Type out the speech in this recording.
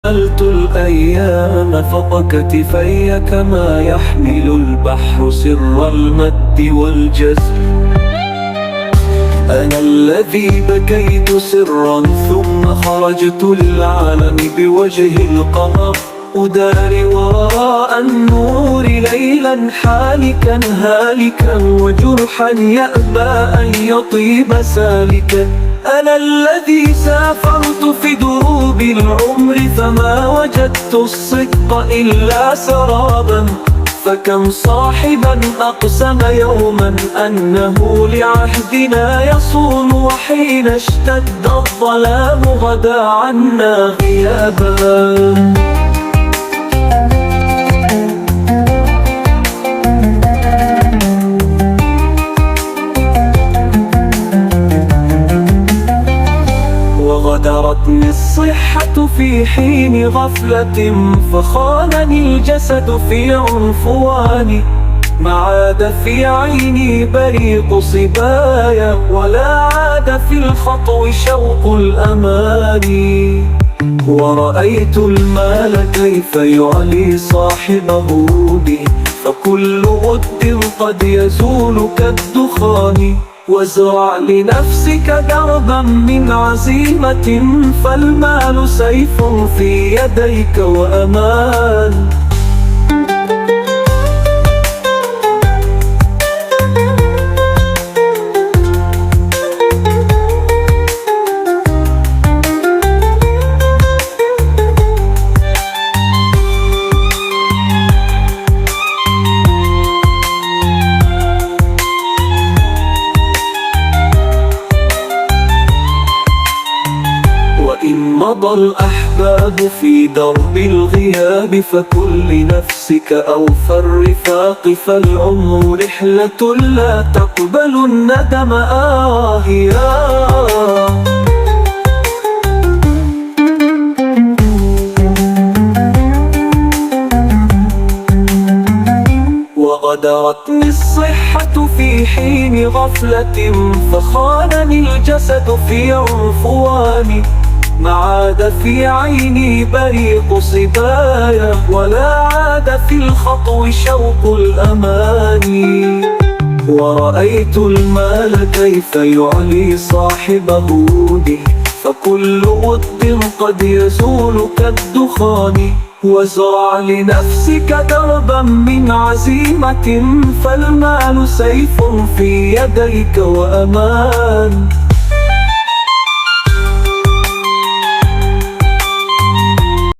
حملت الأيام فوق كتفي كما يحمل البحر سر المد والجزر. أنا الذي بكيت سرا ثم خرجت للعالم بوجه القمر، أداري وراء النور ليلا حالكا هالكا، وجرحا يأبى أن يطيب سالكا. أنا الذي سافرت في دروب العمر فما وجدت الصدق إلا سرابا، فكم صاحبا أقسم يوما أنه لعهدنا يصون، وحين اشتد الظلام غدا عنا غيابا. وغدرتني الصحة في حين غفلة، فخانني الجسد في عنفواني، ما عاد في عيني بريق صبايا، ولا عاد في الخطو شوق الأماني. ورأيت المال كيف يعلي صاحبه به، فكل ود قد يزول كالدخان. وازرع لنفسك دربا من عزيمة، فالمال سيف في يديك وأمان. وإن مضى الأحباب في درب الغياب، فكن لنفسك أوفى الرفاق، فالعمر رحلة لا تقبل الندم آهيا. وغدرتني الصحة في حين غفلة، فخانني الجسد في عنفواني، ما عاد في عيني بريق صبايا، ولا عاد في الخطو شوق الأماني. ورأيت المال كيف يعلي صاحبه به، فكل ود قد يزول كالدخان. وازرع لنفسك دربا من عزيمة، فالمال سيف في يديك وأمان.